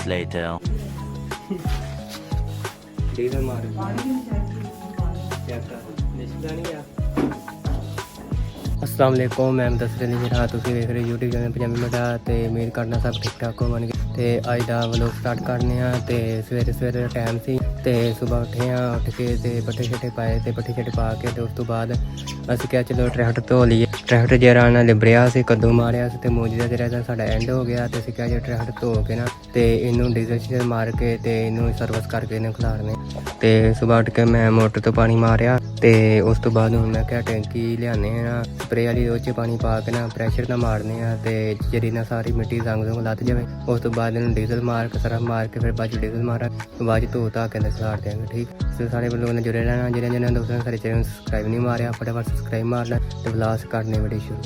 later. Diesel मार अस्सलाम वालेकुम मैं मुदस्सिर अली मेरा तुसीं देख रहे यूट्यूब चैनल पंजाबी मटा ते उम्मीद करना सब ठीक ठाक होवणगे ते अज दा व्लॉग स्टार्ट करने आ ते सवेरे सवेरे टाइम सी ते सुबह उठे उठ के ते पट्ठे छट्टे पाए ते पट्ठे छट्टे पा के ते उस तो बाद असीं क्या चलो ट्रैक्टर धो लीए ट्रैक्टर जरा ना लिबड़िया सी कद्दू मारिया सी ते मूंजी दा जरा साडा एंड हो गया ते असीं क्या जो ट्रैक्टर धो के ना ते इनू डीजल शीजल मार के ते इनू सर्विस करके इनू खिलारने ते सुबह उठ के मैं मोटर तो पानी मारिया ते उस तो बाद हुण मैं क्या टैंकी लियाने ना स्प्रे वाली ओह च पानी पा के ना प्रैशर ना मारने ते जरी ना सारी मिट्टी संग संग लथ जाए उस तो बाद इन्हूं डीजल मार के सरफ मार के फिर बाद डीजल मारा बाद धो धा के खिलार देंगे ठीक तो सारे लोगों ने जुड़े रहना जिन्हें दोस्तों ने सारे चैनल सब्सक्राइब नहीं मारिया फटाफट सब्सक्राइब मार लें तो ब्लास करने वीडियो शुरू।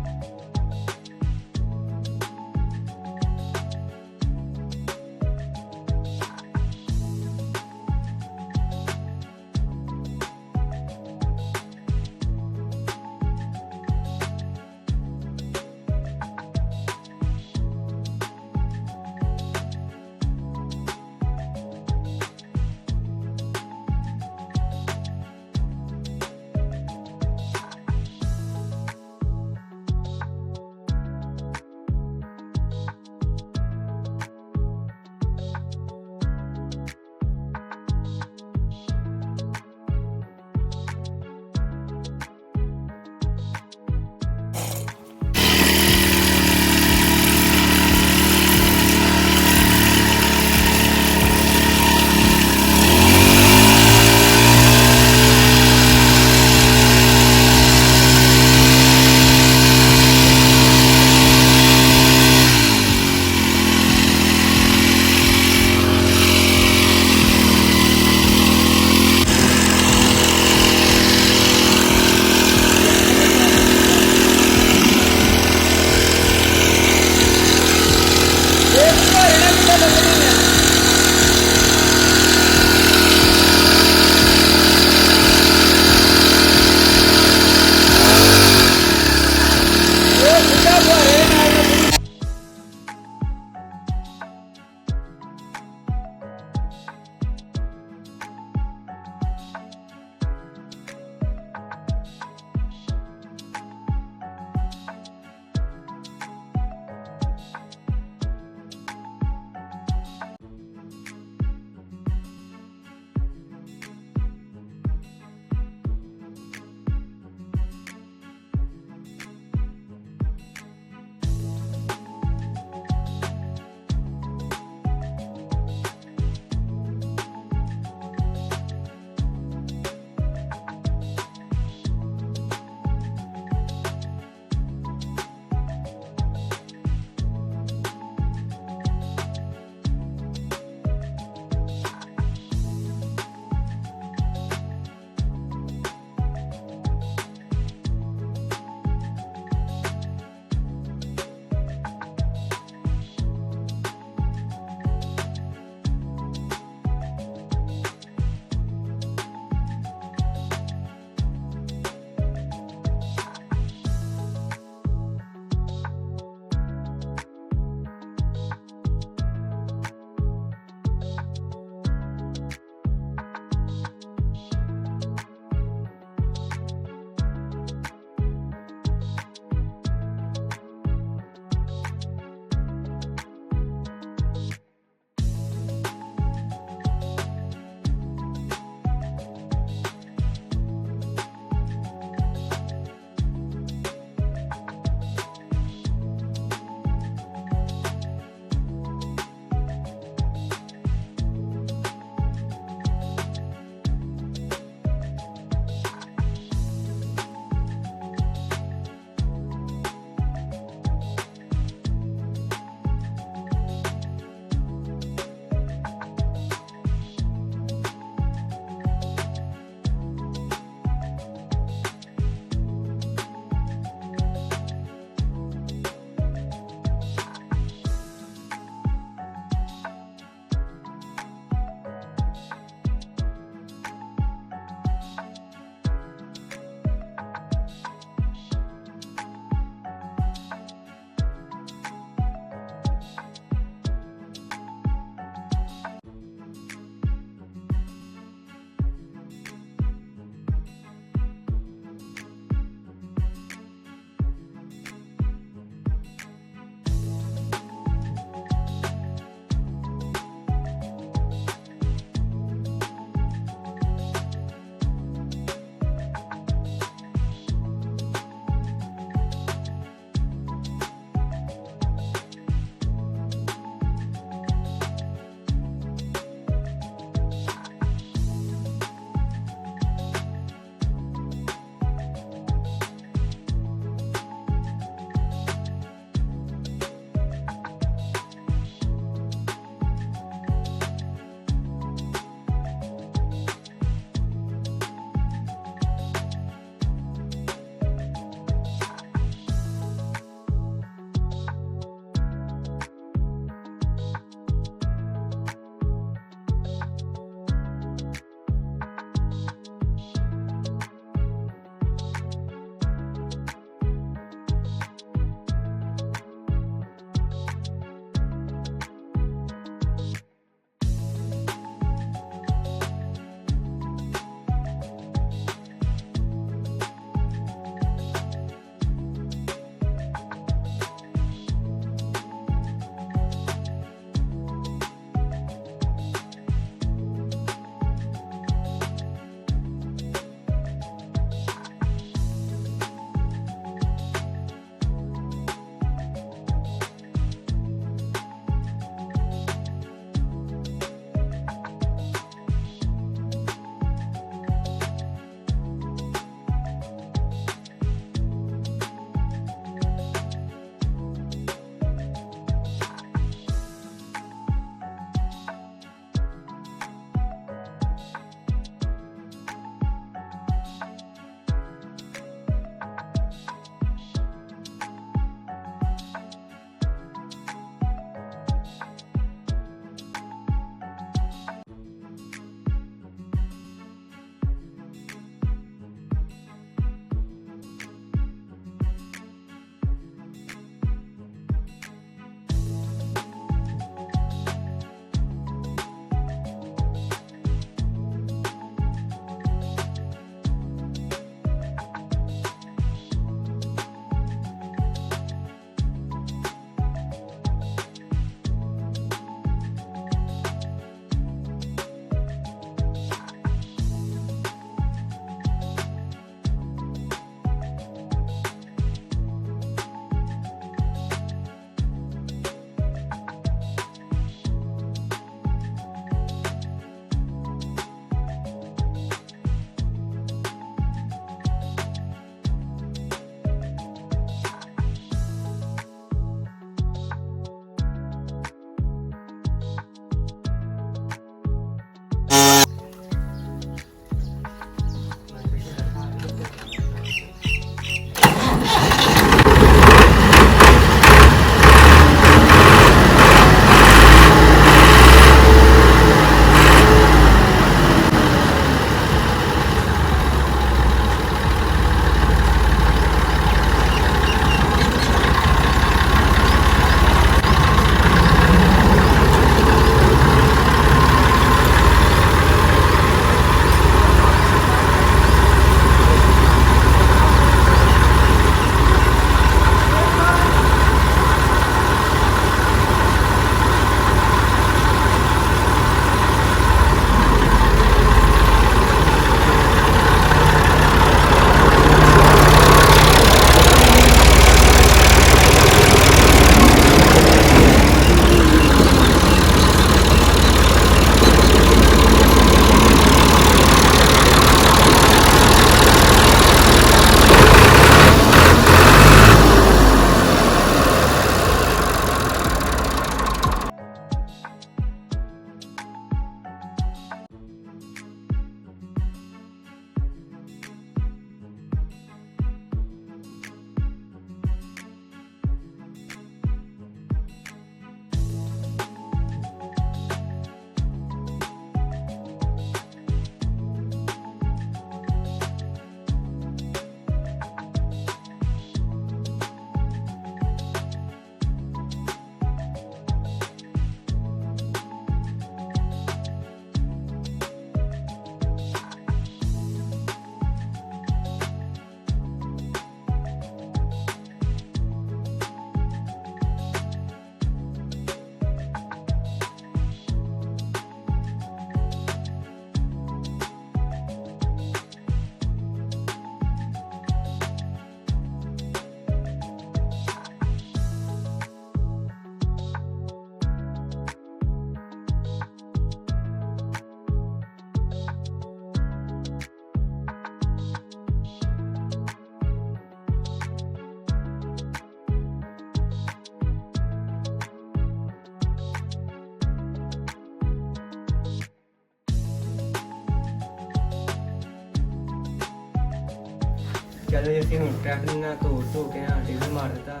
ਚਲੋ ਜੀ ਅਸੀਂ ਹੁਣ ਟਰੈਕਟਰ ਨਾਲ ਧੋ ਕੇ ਨਾ ਡੀਜ਼ਲ ਮਾਰ ਦਿੱਤਾ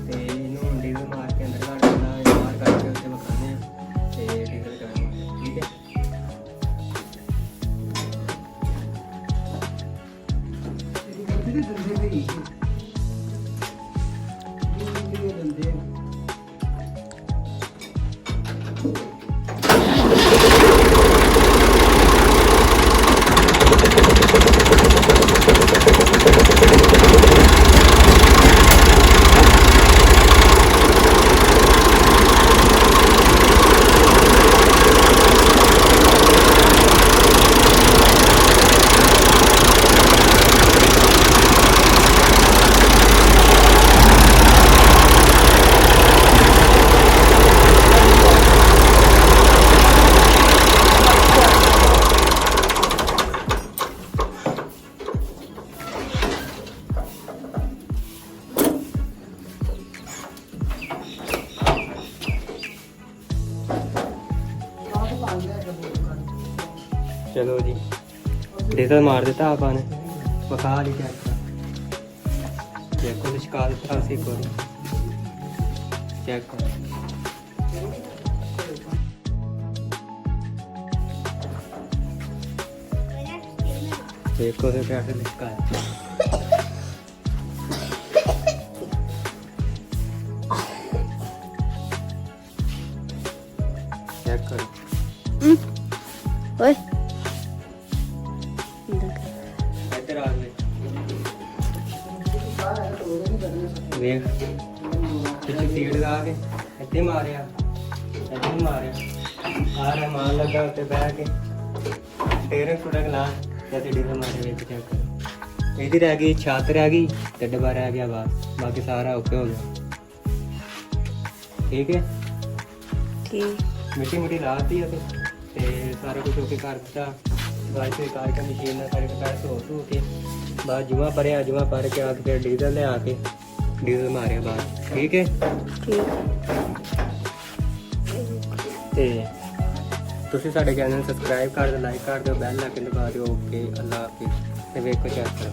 ਤੇ ਇਹਨੂੰ ਹੁਣ ਡੀਜ਼ਲ ਮਾਰ ਕੇ ਅੰਦਰ ਕੱਢ ਦਿੰਦਾ ਬਾਹਰ ਕੱਢ ਕੇ ਉੱਤੇ ਵਿਖਾਉਂਦੇ ਆ ਤੇ ਡੀਜ਼ਲ ਕਰਾਂਗੇ ਠੀਕ ਹੈ। ਚਲੋ ਜੀ ਡੀਜ਼ਲ ਮਾਰ ਦਿੱਤਾ ਆਪਾਂ ਨੇ ਵਿਖਾ ਲਈ ਚੈੱਕ ਦੇਖੋ ਲਿਸ਼ਕਾ ਦਿੱਤਾ ਅਸੀਂ ਇੱਕ ਵਾਰੀ ਚੈੱਕ ਕਰੋ। देखो तो कैसे लिखा है चेक करो ओए इधर आ गए देख पिछले सीट लगा के इतने मारिया आ रहा मार लगा उत्ते बह के टेरे थोड़ा गिलास जैसे डीजल मारे ਵਿੱਚ ਚੈੱਕ ਕਰੋ। ਇਹਦੀ ਰਹਿ ਗਈ ਛੱਤ ਰਹਿ ਗਈ ਤੇ ਡੱਬਾ ਰਹਿ ਗਿਆ ਬਸ ਬਾਕੀ ਸਾਰਾ ਓਕੇ ਹੋ ਗਿਆ ਠੀਕ ਹੈ। ठीक ਮਿੱਟੀ ਲਾਤੀ ਅਤੇ ਤੇ ਸਾਰਾ ਕੁਝ ਓਕੇ ਕਰ ਦਿੱਤਾ ਬਾਅਦ ਤੇ ਕਾਰ ਕੇ ਮਸ਼ੀਨ ਨਾਲ ਸਾਰੇ ਪੈਰ ਧੋ ਕੇ ਬਾਅਦ ਜੁਮਾ ਭਰ ਕੇ ਆ ਕੇ ਫਿਰ ਡੀਜ਼ਲ ਲੈ ਆ ਕੇ ਡੀਜ਼ਲ ਮਾਰਿਆ ਬਾਅਦ ਠੀਕ ਹੈ। ठीक ਤੇ ਤੁਸੀਂ ਸਾਡੇ ਚੈਨਲ ਨੂੰ ਸਬਸਕ੍ਰਾਈਬ ਕਰ ਦਿਓ ਲਾਈਕ ਕਰ ਦਿਓ ਬੈਲ ਆਈਕਨ ਦਬਾ ਦਿਓ ਓਕੇ ਅੱਲਾ ਹਾਫਿਜ਼ ਤੇ ਵੇਖੋ ਚੈੱਕ ਕਰੋ।